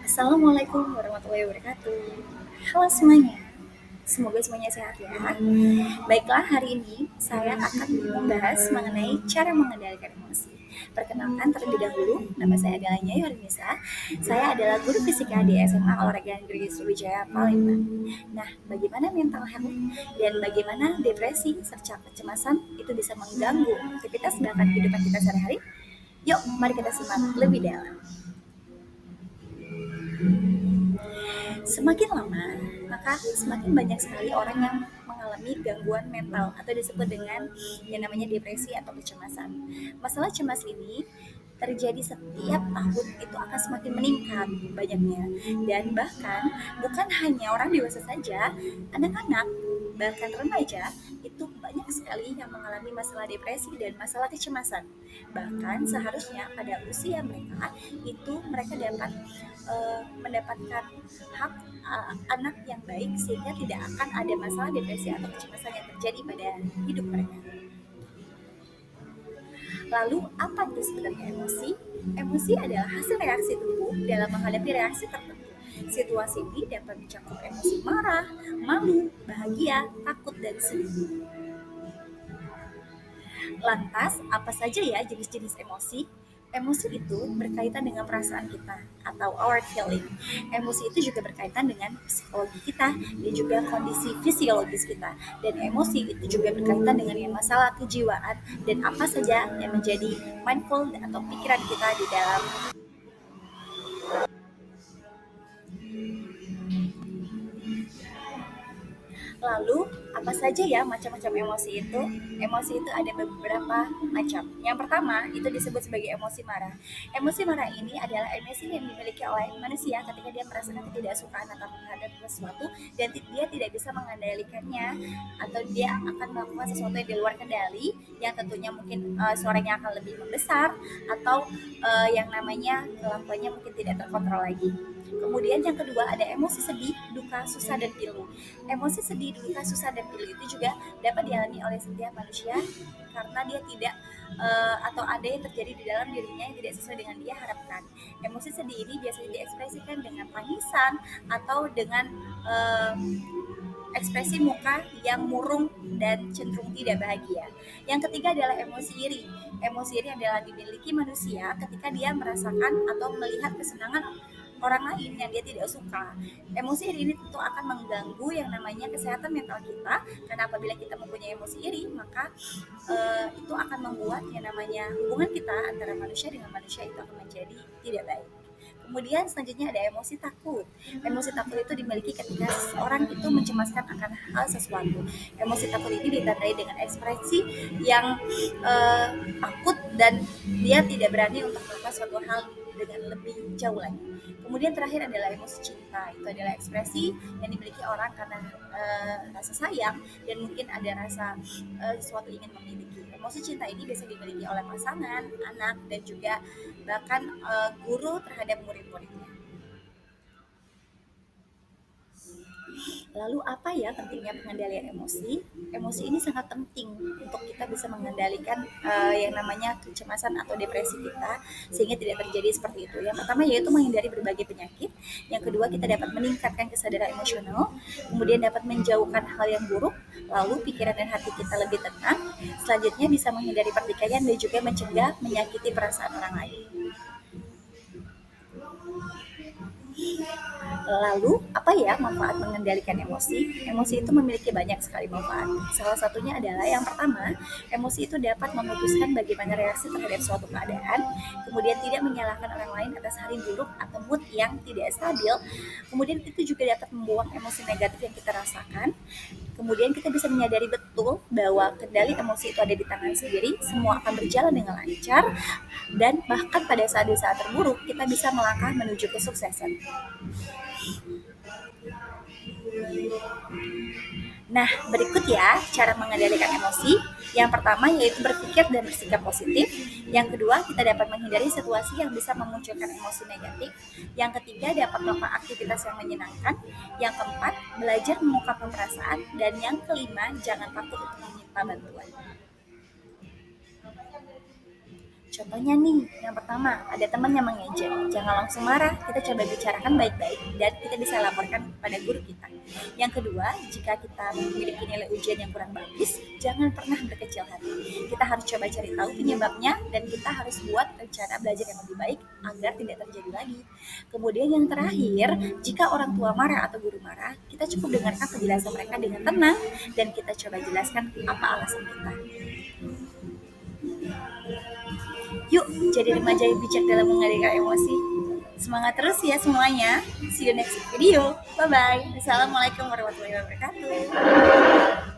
Assalamualaikum warahmatullahi wabarakatuh. Halo semuanya, semoga semuanya sehat ya. Baiklah, hari ini saya akan membahas mengenai cara mengendalikan emosi. Perkenalkan terlebih dahulu, nama saya adalah Nyai Horinisa. Saya adalah guru fisika di SMA Olahraga Negeri Sriwijaya Palembang. Nah, bagaimana mental health dan bagaimana depresi serta kecemasan itu bisa mengganggu aktivitas bahkan kehidupan kita sehari-hari? Yuk, mari kita simak lebih dalam. Semakin lama, maka semakin banyak sekali orang yang mengalami gangguan mental atau disebut dengan yang namanya depresi atau kecemasan. Masalah cemas ini terjadi setiap tahun itu akan semakin meningkat banyaknya, dan bahkan bukan hanya orang dewasa saja, anak-anak bahkan remaja itu banyak sekali yang mengalami masalah depresi dan masalah kecemasan. Bahkan seharusnya pada usia mereka itu mereka dapat mendapatkan hak anak yang baik sehingga tidak akan ada masalah depresi atau kecemasan yang terjadi pada hidup mereka. Lalu apa itu sebenarnya emosi? Emosi adalah hasil reaksi tubuh dalam menghadapi reaksi tertentu. Situasi ini dapat mencakup emosi marah, malu, bahagia, takut, dan sedih. Lantas, apa saja ya jenis-jenis emosi? Emosi itu berkaitan dengan perasaan kita atau our feeling. Emosi itu juga berkaitan dengan psikologi kita dan juga kondisi fisiologis kita. Dan emosi itu juga berkaitan dengan yang masalah kejiwaan dan apa saja yang menjadi mindful atau pikiran kita di dalam. Lalu, apa saja ya macam-macam emosi itu? Emosi itu ada beberapa macam. Yang pertama, itu disebut sebagai emosi marah. Emosi marah ini adalah emosi yang dimiliki oleh manusia ketika dia merasakan ketidaksukaan atau terhadap sesuatu dan dia tidak bisa mengendalikannya atau dia akan melakukan sesuatu yang di luar kendali yang tentunya mungkin suaranya akan lebih membesar atau yang namanya kelakuannya mungkin tidak terkontrol lagi. Kemudian yang kedua ada emosi sedih, duka, susah, dan pilu. Emosi sedih, duka, susah, dan pilu itu juga dapat dialami oleh setiap manusia karena dia tidak atau ada yang terjadi di dalam dirinya yang tidak sesuai dengan dia harapkan. Emosi sedih ini biasanya diekspresikan dengan tangisan atau dengan eh, ekspresi muka yang murung dan cenderung tidak bahagia. Yang ketiga adalah emosi iri. Emosi iri adalah dimiliki manusia ketika dia merasakan atau melihat kesenangan orang lain yang dia tidak suka. Emosi iri ini tentu akan mengganggu yang namanya kesehatan mental kita, karena apabila kita mempunyai emosi iri, maka itu akan membuat yang namanya hubungan kita antara manusia dengan manusia itu akan menjadi tidak baik. Kemudian selanjutnya ada emosi takut. Emosi takut itu dimiliki ketika seseorang itu mencemaskan akan hal sesuatu. Emosi takut ini ditandai dengan ekspresi yang takut dan dia tidak berani untuk melakukan suatu hal dengan lebih jauh lagi. Kemudian terakhir adalah emosi cinta. Itu adalah ekspresi yang dimiliki orang karena rasa sayang dan mungkin ada rasa sesuatu ingin memiliki. Emosi cinta ini biasa dimiliki oleh pasangan, anak, dan juga bahkan guru terhadap murid-muridnya. Lalu apa ya pentingnya pengendalian emosi? Emosi ini sangat penting untuk kita bisa mengendalikan yang namanya kecemasan atau depresi kita sehingga tidak terjadi seperti itu. Yang pertama yaitu menghindari berbagai penyakit. Yang kedua kita dapat meningkatkan kesadaran emosional, kemudian dapat menjauhkan hal yang buruk, lalu pikiran dan hati kita lebih tenang. Selanjutnya bisa menghindari pertikaian dan juga mencegah menyakiti perasaan orang lain. Lalu, apa ya manfaat mengendalikan emosi? Emosi itu memiliki banyak sekali manfaat. Salah satunya adalah yang pertama, emosi itu dapat memutuskan bagaimana reaksi terhadap suatu keadaan, kemudian tidak menyalahkan orang lain atas hari buruk atau mood yang tidak stabil. Kemudian itu juga dapat membuang emosi negatif yang kita rasakan. Kemudian kita bisa menyadari betul bahwa kendali emosi itu ada di tangan sendiri, semua akan berjalan dengan lancar, dan bahkan pada saat-saat terburuk kita bisa melangkah menuju kesuksesan. Nah, berikut ya cara mengendalikan emosi. Yang pertama yaitu berpikir dan bersikap positif. Yang kedua, kita dapat menghindari situasi yang bisa memunculkan emosi negatif. Yang ketiga, dapat melakukan aktivitas yang menyenangkan. Yang keempat, belajar mengungkapkan perasaan. Dan yang kelima, jangan takut untuk meminta bantuan. Contohnya nih, yang pertama, ada teman yang mengejek. Jangan langsung marah, kita coba bicarakan baik-baik dan kita bisa laporkan pada guru kita. Yang kedua, jika kita memiliki nilai ujian yang kurang bagus, jangan pernah berkecil hati. Kita harus coba cari tahu penyebabnya dan kita harus buat rencana belajar yang lebih baik agar tidak terjadi lagi. Kemudian yang terakhir, jika orang tua marah atau guru marah, kita cukup dengarkan penjelasan mereka dengan tenang dan kita coba jelaskan apa alasan kita. Yuk, jadi remaja yang bijak dalam mengendalikan emosi. Semangat terus ya semuanya. See you next video. Bye-bye. Assalamualaikum warahmatullahi wabarakatuh.